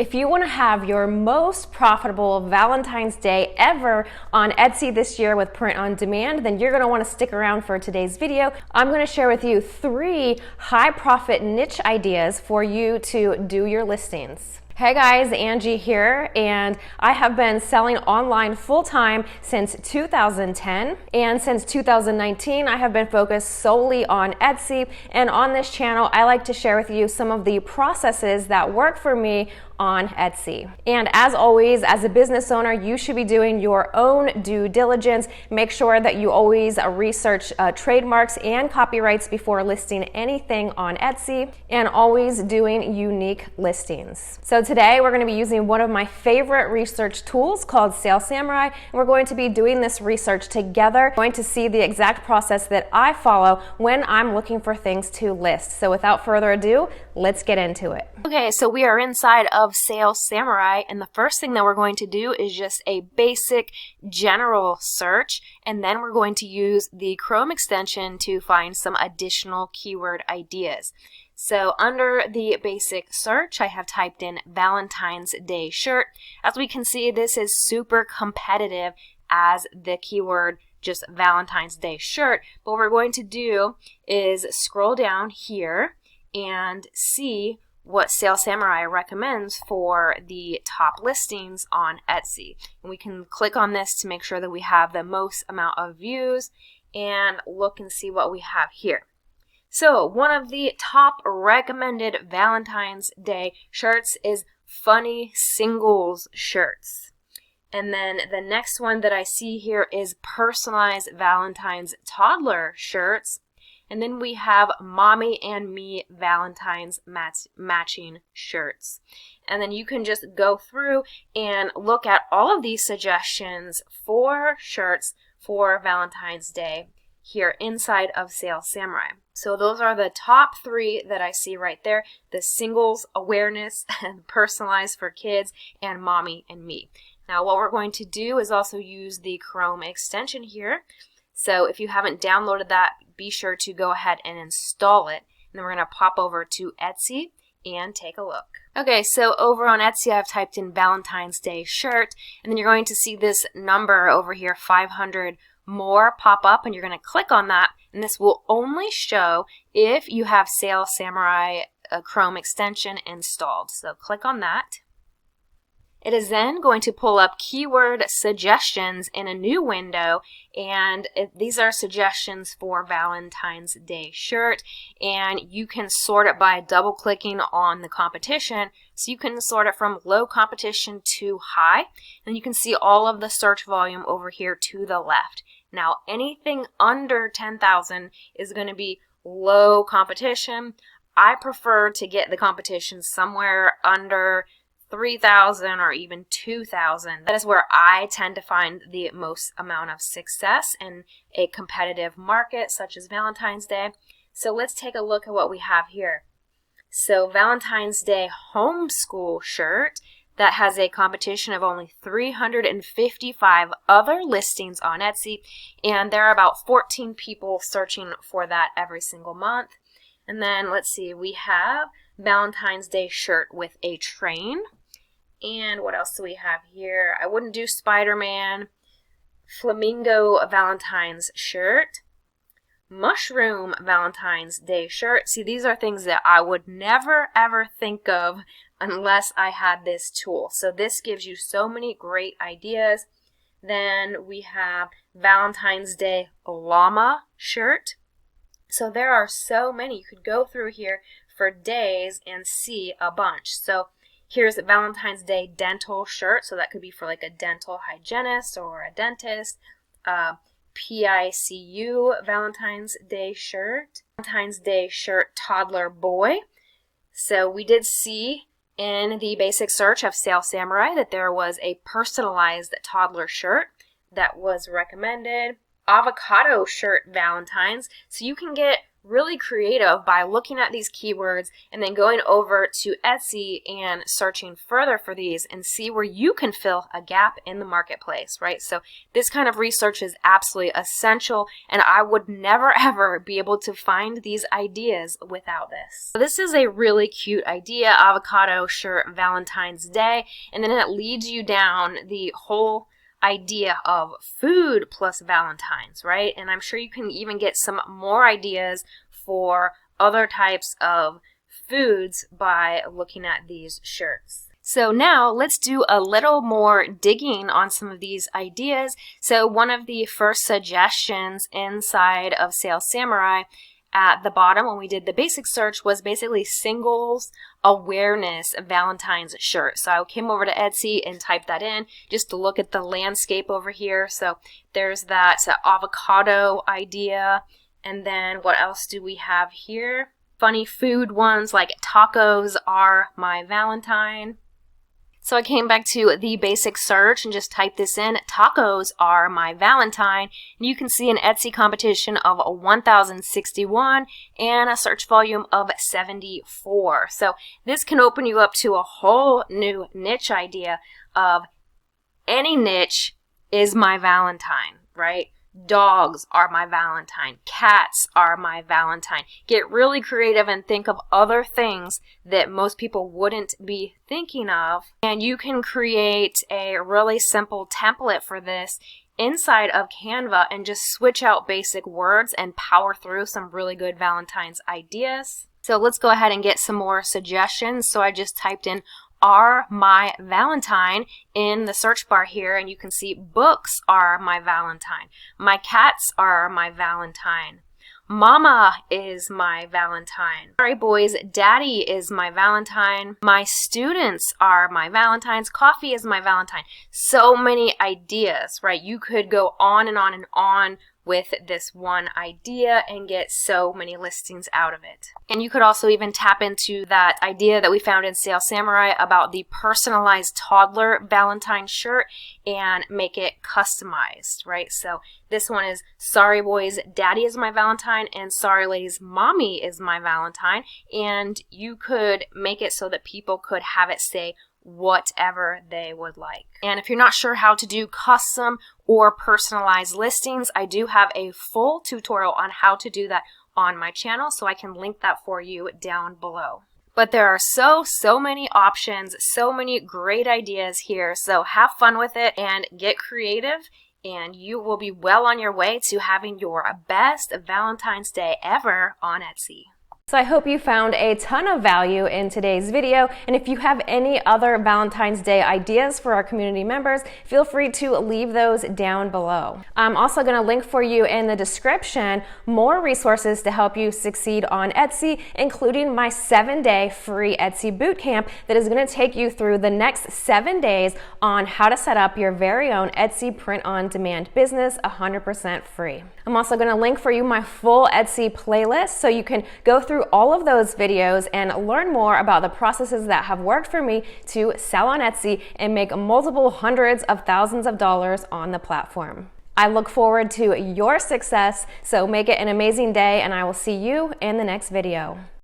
If you want to have your most profitable Valentine's Day ever on Etsy this year with print on demand, then you're going to want to stick around for today's video. I'm going to share with you 3 high profit niche ideas for you to do your listings. Hey guys, Angie here, and I have been selling online full-time since 2010, and since 2019 I have been focused solely on Etsy. And on this channel I like to share with you some of the processes that work for me on Etsy. And as always, as a business owner, you should be doing your own due diligence. Make sure that you always research trademarks and copyrights before listing anything on Etsy, and always doing unique listings. So today we're going to be using one of my favorite research tools called Sales Samurai, and we're going to be doing this research together. We're going to see the exact process that I follow when I'm looking for things to list. So without further ado, let's get into it. Okay, so we are inside of Sales Samurai, and the first thing that we're going to do is just a basic general search, and then we're going to use the Chrome extension to find some additional keyword ideas. So under the basic search, I have typed in Valentine's Day shirt. As we can see, this is super competitive as the keyword just Valentine's Day shirt, but what we're going to do is scroll down here and see what Sales Samurai recommends for the top listings on Etsy. And we can click on this to make sure that we have the most amount of views and look and see what we have here. So one of the top recommended Valentine's Day shirts is funny singles shirts. And then the next one that I see here is personalized Valentine's toddler shirts. And then we have Mommy and Me Valentine's matching shirts. And then you can just go through and look at all of these suggestions for shirts for Valentine's Day here inside of Sales Samurai. So those are the top 3 that I see right there: the singles awareness, and personalized for kids, and Mommy and Me. Now what we're going to do is also use the Chrome extension here. So if you haven't downloaded that, be sure to go ahead and install it. And then we're going to pop over to Etsy and take a look. Okay, so over on Etsy, I've typed in Valentine's Day shirt, and then you're going to see this number over here, 500 more, pop up, and you're going to click on that, and this will only show if you have Sales Samurai Chrome extension installed. So click on that. It is then going to pull up keyword suggestions in a new window, and these are suggestions for Valentine's Day shirt, and you can sort it by double clicking on the competition. So you can sort it from low competition to high, and you can see all of the search volume over here to the left. Now anything under 10,000 is going to be low competition. I prefer to get the competition somewhere under 3,000 or even 2,000. That is where I tend to find the most amount of success in a competitive market such as Valentine's Day. So let's take a look at what we have here. So Valentine's Day homeschool shirt that has a competition of only 355 other listings on Etsy, and there are about 14 people searching for that every single month. And then let's see, we have Valentine's Day shirt with a train. And what else do we have here? I wouldn't do Spider-Man. Flamingo Valentine's shirt. Mushroom Valentine's Day shirt. See, these are things that I would never ever think of unless I had this tool. So this gives you so many great ideas. Then we have Valentine's Day llama shirt. So there are so many. You could go through here for days and see a bunch. So here's a Valentine's Day dental shirt. So that could be for like a dental hygienist or a dentist. PICU Valentine's Day shirt. Valentine's Day shirt toddler boy. So we did see in the basic search of Sales Samurai that there was a personalized toddler shirt that was recommended. Avocado shirt Valentine's. So you can get really creative by looking at these keywords and then going over to Etsy and searching further for these and see where you can fill a gap in the marketplace, right? So this kind of research is absolutely essential, and I would never ever be able to find these ideas without this. So this is a really cute idea, avocado shirt Valentine's Day, and then it leads you down the whole idea of food plus Valentine's, right? And I'm sure you can even get some more ideas for other types of foods by looking at these shirts. So now let's do a little more digging on some of these ideas. So one of the first suggestions inside of Sales Samurai at the bottom when we did the basic search was basically singles awareness Valentine's shirt. So I came over to Etsy and typed that in just to look at the landscape over here. So there's that avocado idea. And then what else do we have here? Funny food ones like tacos are my Valentine. So I came back to the basic search and just typed this in, tacos are my Valentine, and you can see an Etsy competition of 1,061 and a search volume of 74. So this can open you up to a whole new niche idea of any niche is my Valentine, right? Dogs are my Valentine. Cats are my Valentine. Get really creative and think of other things that most people wouldn't be thinking of. And you can create a really simple template for this inside of Canva and just switch out basic words and power through some really good Valentine's ideas. So let's go ahead and get some more suggestions. So I just typed in are my Valentine in the search bar here, and you can see books are my Valentine. My cats are my Valentine. Mama is my Valentine. Sorry boys, daddy is my Valentine. My students are my Valentines. Coffee is my Valentine. So many ideas, right? You could go on and on and on with this one idea and get so many listings out of it. And you could also even tap into that idea that we found in Sales Samurai about the personalized toddler Valentine shirt and make it customized, right? So this one is sorry boys, daddy is my Valentine, and sorry ladies, mommy is my Valentine. And you could make it so that people could have it say whatever they would like. And if you're not sure how to do custom or personalized listings, I do have a full tutorial on how to do that on my channel, so I can link that for you down below. But there are so many options, so many great ideas here, so have fun with it and get creative, and you will be well on your way to having your best Valentine's Day ever on Etsy. So I hope you found a ton of value in today's video, and if you have any other Valentine's Day ideas for our community members, feel free to leave those down below. I'm also going to link for you in the description more resources to help you succeed on Etsy, including my 7-day free Etsy bootcamp that is going to take you through the next 7 days on how to set up your very own Etsy print-on-demand business 100% free. I'm also going to link for you my full Etsy playlist so you can go through all of those videos and learn more about the processes that have worked for me to sell on Etsy and make multiple hundreds of thousands of dollars on the platform. I look forward to your success, so make it an amazing day, and I will see you in the next video.